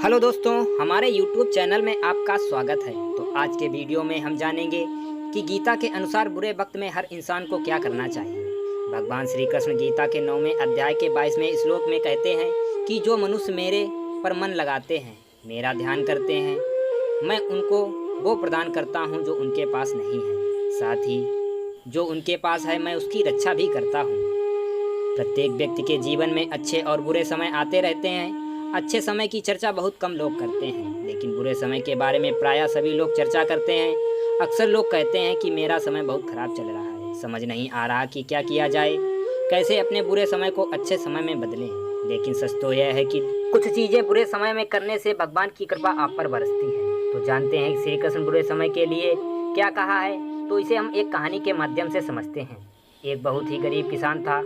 Hello दोस्तों, हमारे YouTube channel में आपका स्वागत है। तो आज के वीडियो में हम जानेंगे कि गीता के अनुसार बुरे वक्त में हर इंसान को क्या करना चाहिए। भगवान श्री कृष्ण गीता के 9वें अध्याय के 22वें श्लोक में कहते हैं कि जो मनुष्य मेरे पर मन लगाते हैं, मेरा ध्यान करते हैं, मैं उनको वो प्रदान करता हूँ जो उनके पास नहीं है। साथ ही जो उनके पास है मैं उसकी रक्षा भी करता हूँ। प्रत्येक व्यक्ति के जीवन में अच्छे और बुरे समय आते रहते हैं। अच्छे समय की चर्चा बहुत कम लोग करते हैं, लेकिन बुरे समय के बारे में प्रायः सभी लोग चर्चा करते हैं। अक्सर लोग कहते हैं कि मेरा समय बहुत खराब चल रहा है, समझ नहीं आ रहा कि क्या किया जाए, कैसे अपने बुरे समय को अच्छे समय में बदलें। लेकिन सच तो यह है कि कुछ चीज़ें बुरे समय में करने से भगवान की कृपा आप पर बरसती है। तो जानते हैं कि श्री कृष्ण बुरे समय के लिए क्या कहा है। तो इसे हम एक कहानी के माध्यम से समझते हैं। एक बहुत ही गरीब किसान था,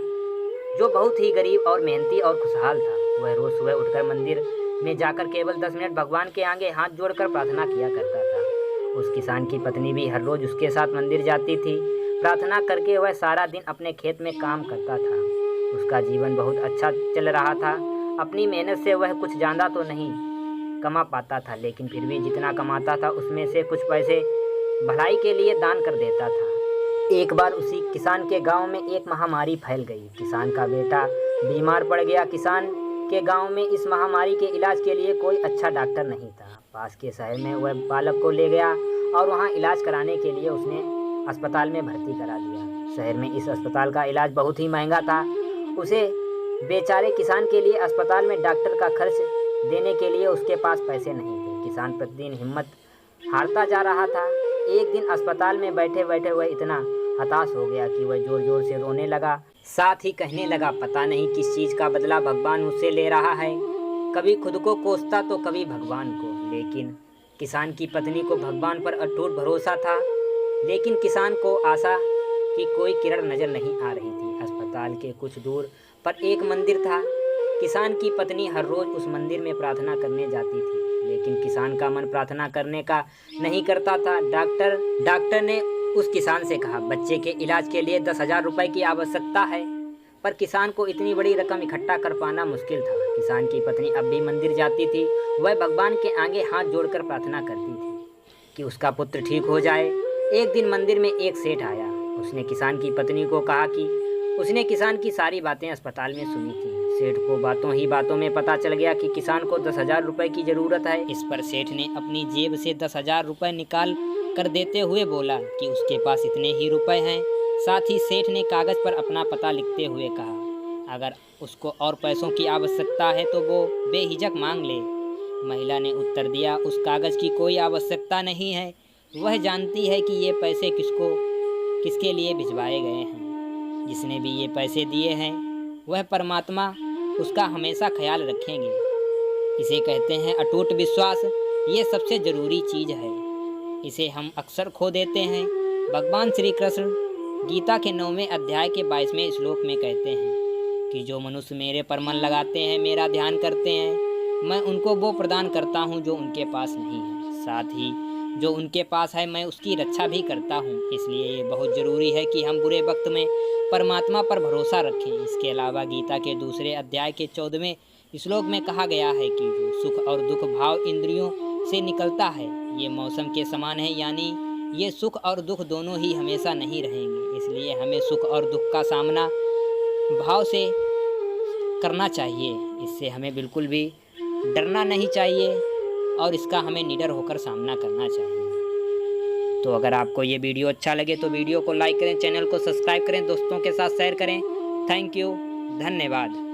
जो बहुत ही गरीब और मेहनती और खुशहाल था। वह रोज सुबह उठकर मंदिर में जाकर केवल 10 मिनट भगवान के आगे हाथ जोड़कर प्रार्थना किया करता था। उस किसान की पत्नी भी हर रोज उसके साथ मंदिर जाती थी। प्रार्थना करके वह सारा दिन अपने खेत में काम करता था। उसका जीवन बहुत अच्छा चल रहा था। अपनी मेहनत से वह कुछ ज़्यादा तो नहीं कमा पाता था, लेकिन फिर भी जितना कमाता था उसमें से कुछ पैसे भलाई के लिए दान कर देता था। एक बार उसी किसान के गांव में एक महामारी फैल गई। किसान का बेटा बीमार पड़ गया। किसान के गांव में इस महामारी के इलाज के लिए कोई अच्छा डॉक्टर नहीं था। पास के शहर में वह बालक को ले गया और वहां इलाज कराने के लिए उसने अस्पताल में भर्ती करा दिया। शहर में इस अस्पताल का इलाज बहुत ही महंगा था। उसे बेचारे किसान के लिए अस्पताल में डॉक्टर का खर्च देने के लिए उसके पास पैसे नहीं थे। किसान प्रतिदिन हिम्मत हारता जा रहा था। एक दिन अस्पताल में बैठे बैठे वह इतना हताश हो गया कि वह जोर जोर से रोने लगा। साथ ही कहने लगा, पता नहीं किस चीज़ का बदला भगवान मुझसे ले रहा है। कभी खुद को कोसता तो कभी भगवान को। लेकिन किसान की पत्नी को भगवान पर अटूट भरोसा था। लेकिन किसान को आशा की कोई किरण नजर नहीं आ रही थी। अस्पताल के कुछ दूर पर एक मंदिर था। किसान की पत्नी हर रोज उस मंदिर में प्रार्थना करने जाती थी, लेकिन किसान का मन प्रार्थना करने का नहीं करता था। डॉक्टर ने उस किसान से कहा, बच्चे के इलाज के लिए 10,000 रुपए की आवश्यकता है। पर किसान को इतनी बड़ी रकम इकट्ठा कर पाना मुश्किल था। किसान की पत्नी अब भी मंदिर जाती थी। वह भगवान के आगे हाथ जोड़कर प्रार्थना करती थी कि उसका पुत्र ठीक हो जाए। एक दिन मंदिर में एक सेठ आया। उसने किसान की पत्नी को कहा कि उसने किसान की सारी बातें अस्पताल में सुनी थी। सेठ को बातों ही बातों में पता चल गया कि किसान को 10,000 रुपए की ज़रूरत है। इस पर सेठ ने अपनी जेब से 10,000 रुपए निकाल कर देते हुए बोला कि उसके पास इतने ही रुपए हैं। साथ ही सेठ ने कागज़ पर अपना पता लिखते हुए कहा, अगर उसको और पैसों की आवश्यकता है तो वो बेहिचक मांग ले। महिला ने उत्तर दिया, उस कागज़ की कोई आवश्यकता नहीं है। वह जानती है कि ये पैसे किसके लिए भिजवाए गए हैं। जिसने भी ये पैसे दिए हैं वह परमात्मा उसका हमेशा ख्याल रखेंगे। इसे कहते हैं अटूट विश्वास। ये सबसे ज़रूरी चीज़ है, इसे हम अक्सर खो देते हैं। भगवान श्री कृष्ण गीता के 9वें अध्याय के 22वें श्लोक में कहते हैं कि जो मनुष्य मेरे पर मन लगाते हैं, मेरा ध्यान करते हैं, मैं उनको वो प्रदान करता हूँ जो उनके पास नहीं है। साथ ही जो उनके पास है मैं उसकी रक्षा भी करता हूँ। इसलिए ये बहुत ज़रूरी है कि हम बुरे वक्त में परमात्मा पर भरोसा रखें। इसके अलावा गीता के दूसरे अध्याय के 14वें श्लोक में कहा गया है कि जो सुख और दुख भाव इंद्रियों से निकलता है, ये मौसम के समान है, यानी ये सुख और दुख दोनों ही हमेशा नहीं रहेंगे। इसलिए हमें सुख और दुख का सामना भाव से करना चाहिए। इससे हमें बिल्कुल भी डरना नहीं चाहिए और इसका हमें निडर होकर सामना करना चाहिए। तो अगर आपको ये वीडियो अच्छा लगे तो वीडियो को लाइक करें, चैनल को सब्सक्राइब करें, दोस्तों के साथ शेयर करें। थैंक यू, धन्यवाद।